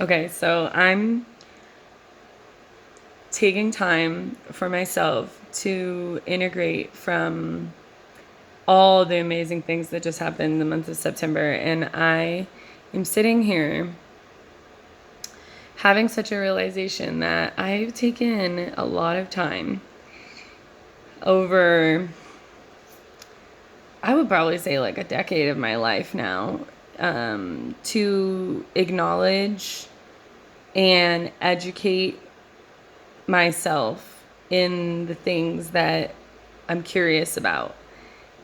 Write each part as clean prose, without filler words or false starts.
Okay, so I'm taking time for myself to integrate from all the amazing things that just happened in the month of September. And I am sitting here having such a realization that I've taken a lot of time over, I would probably say like a decade of my life now, to acknowledge and educate myself in the things that I'm curious about.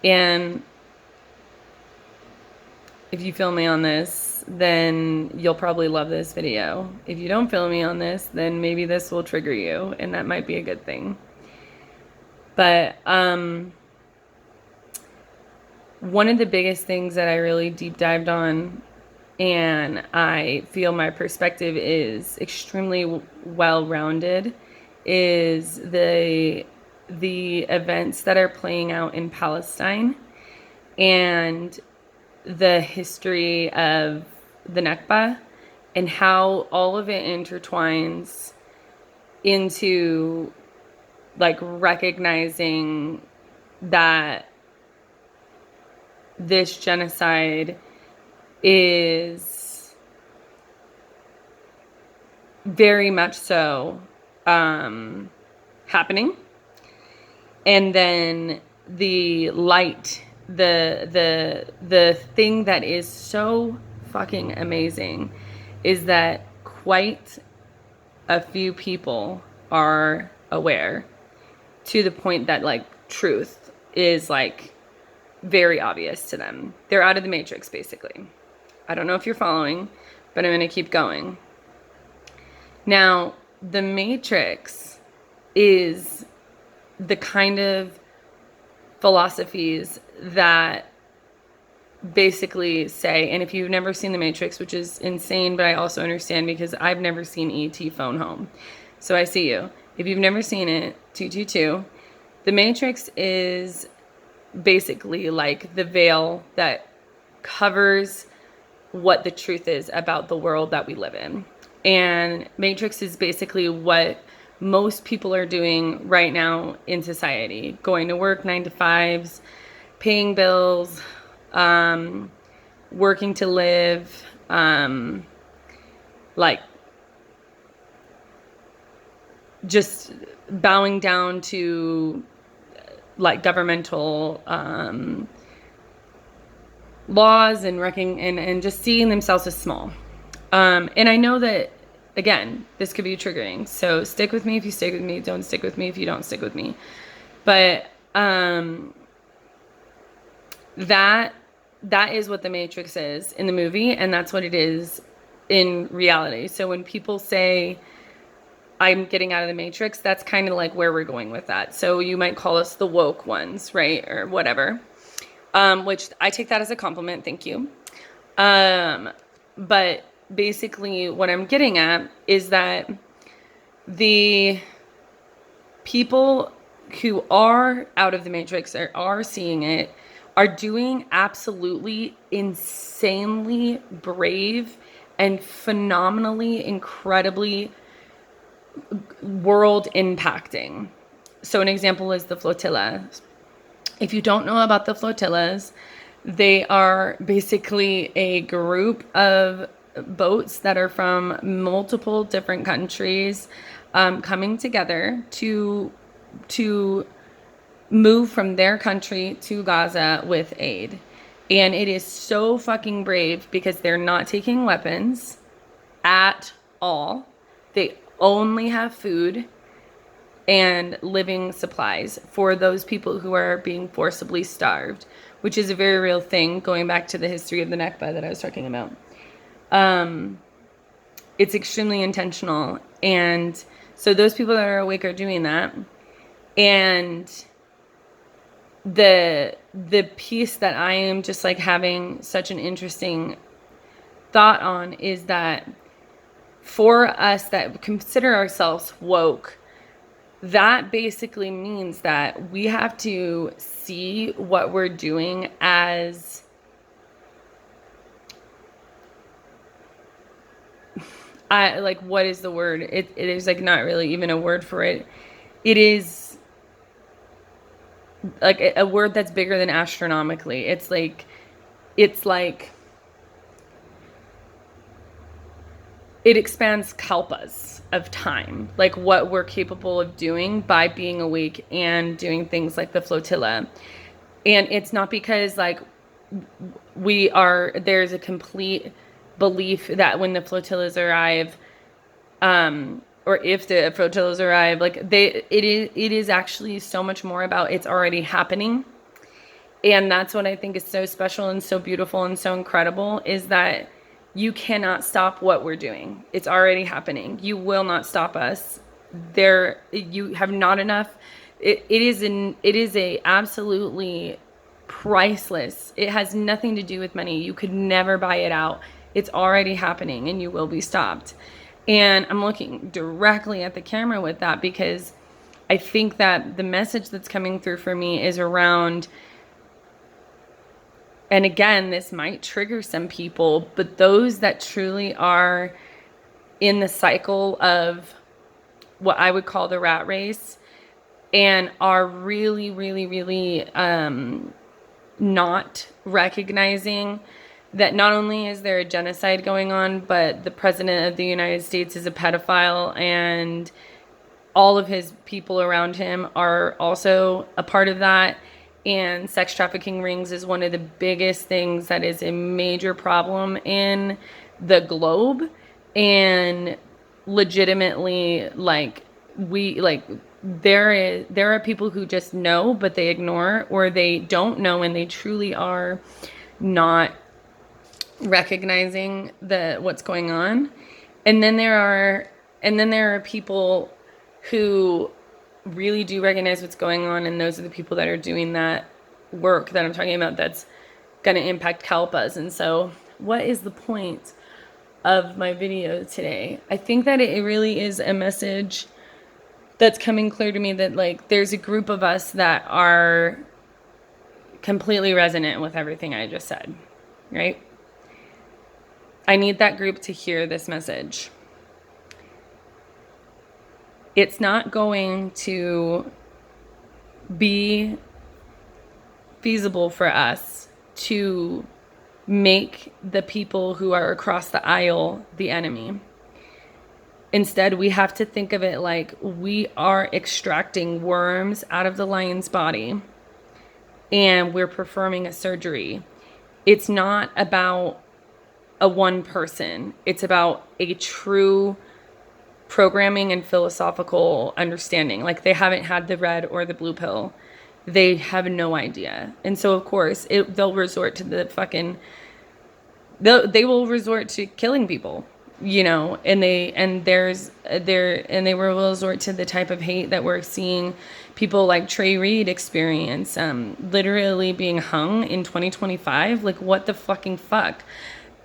And if you feel me on this, then you'll probably love this video. If you don't feel me on this, then maybe this will trigger you, and that might be a good thing. But one of the biggest things that I really deep dived on, and I feel my perspective is extremely well-rounded, is the events that are playing out in Palestine and the history of the Nakba and how all of it intertwines into like recognizing that this genocide is very much so happening, and then the light, the thing that is so fucking amazing is that quite a few people are aware, to the point that like truth is like very obvious to them. They're out of the matrix basically. I don't know if you're following, but I'm going to keep going. Now, the matrix is the kind of philosophies that basically say, and if you've never seen The Matrix, which is insane, but I also understand because I've never seen E.T. Phone Home. So I see you. If you've never seen it, 222. The Matrix is basically like the veil that covers what the truth is about the world that we live in. And Matrix is basically what most people are doing right now in society, going to work 9 to 5s, paying bills, working to live, like just bowing down to like governmental laws and just seeing themselves as small. And I know that, again, this could be triggering. So stick with me if you stick with me. Don't stick with me if you don't stick with me. But that is what the Matrix is in the movie, and that's what it is in reality. So when people say I'm getting out of the Matrix, that's kind of like where we're going with that. So you might call us the woke ones, right? Or whatever. Which I take that as a compliment. Thank you. But basically what I'm getting at is that the people who are out of the Matrix or are seeing it are doing absolutely insanely brave and phenomenally, incredibly world impacting. So an example is the flotilla. If you don't know about the flotillas, they are basically a group of boats that are from multiple different countries coming together to move from their country to Gaza with aid. And it is so fucking brave because they're not taking weapons at all. They only have food and living supplies for those people who are being forcibly starved, which is a very real thing, going back to the history of the Nakba that I was talking about. It's extremely intentional. And so those people that are awake are doing that. And the piece that I am just like having such an interesting thought on is that for us that consider ourselves woke, that basically means that we have to see what we're doing as I like, what is the word? It is like not really even a word for it. It is like a word that's bigger than astronomically. It's like it expands kalpas of time, like what we're capable of doing by being awake and doing things like the flotilla. And it's not because like there's a complete belief that when the flotillas arrive, or if the flotillas arrive, like it is actually so much more about it's already happening. And that's what I think is so special and so beautiful and so incredible, is that you cannot stop what we're doing. It's already happening. You will not stop us. You have not enough. It is a absolutely priceless. It has nothing to do with money. You could never buy it out. It's already happening and you will be stopped. And I'm looking directly at the camera with that, because I think that the message that's coming through for me is around, and again, this might trigger some people, but those that truly are in the cycle of what I would call the rat race, and are really, really, really not recognizing that not only is there a genocide going on, but the president of the United States is a pedophile, and all of his people around him are also a part of that. And sex trafficking rings is one of the biggest things that is a major problem in the globe. And legitimately, like, there are people who just know, but they ignore, or they don't know and they truly are not recognizing what's going on. And then there are people who really do recognize what's going on, and those are the people that are doing that work that I'm talking about that's going to impact kalpas. And so what is the point of my video today? I think that it really is a message that's coming clear to me, that like there's a group of us that are completely resonant with everything I just said, right? I need that group to hear this message. It's not going to be feasible for us to make the people who are across the aisle the enemy. Instead, we have to think of it like we are extracting worms out of the lion's body and we're performing a surgery. It's not about a one person. It's about a true programming and philosophical understanding. Like, they haven't had the red or the blue pill. They have no idea. And so of course they'll resort to they will resort to killing people, you know, and they will resort to the type of hate that we're seeing people like Trey Reed experience, literally being hung in 2025. Like, what the fucking fuck?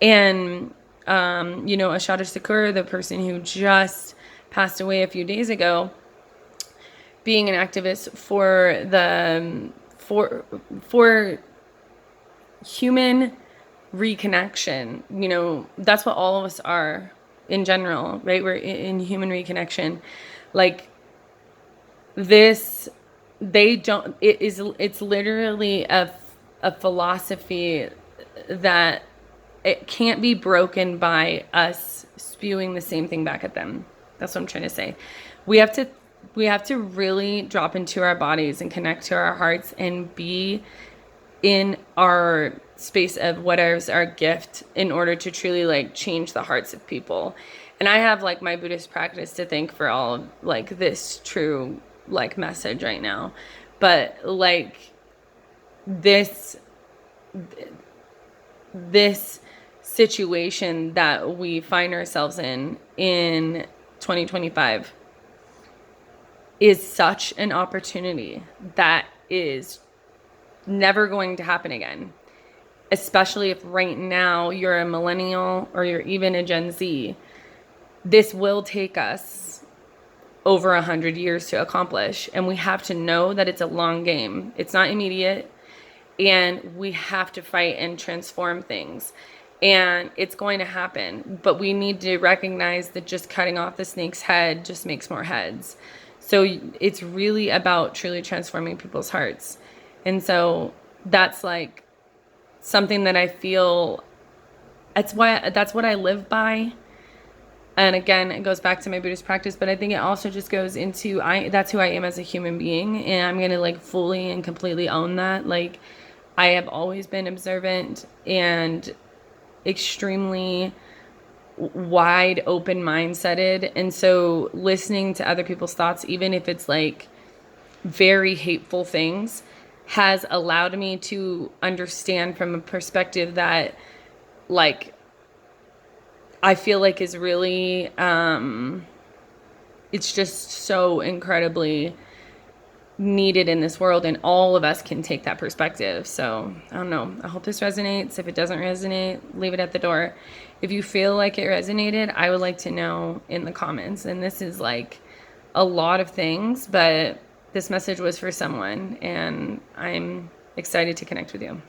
And you know, Ashada Shakur, the person who just passed away a few days ago, being an activist for human reconnection. You know, that's what all of us are in general, right? We're in human reconnection. Like this, it's literally a philosophy that it can't be broken by us spewing the same thing back at them. That's what I'm trying to say. We have to really drop into our bodies and connect to our hearts and be in our space of whatever's our gift in order to truly like change the hearts of people. And I have like my Buddhist practice to thank for all of like this true like message right now. But like this situation that we find ourselves in 2025 is such an opportunity that is never going to happen again. Especially if right now you're a millennial or you're even a Gen Z. This will take us over 100 years to accomplish. And we have to know that it's a long game. It's not immediate. And we have to fight and transform things. and it's going to happen. But we need to recognize that just cutting off the snake's head just makes more heads. So it's really about truly transforming people's hearts. And so that's like something that I feel, that's what I live by. And again, it goes back to my Buddhist practice, but I think it also just goes into, that's who I am as a human being. And I'm going to like fully and completely own that. Like, I have always been observant and extremely wide open mindseted. And so listening to other people's thoughts, even if it's like very hateful things, has allowed me to understand from a perspective that like I feel like is really it's just so incredibly needed in this world, and all of us can take that perspective. So I don't know, I hope this resonates. If it doesn't resonate, leave it at the door. If you feel like it resonated, I would like to know in the comments. And this is like a lot of things, but this message was for someone, and I'm excited to connect with you.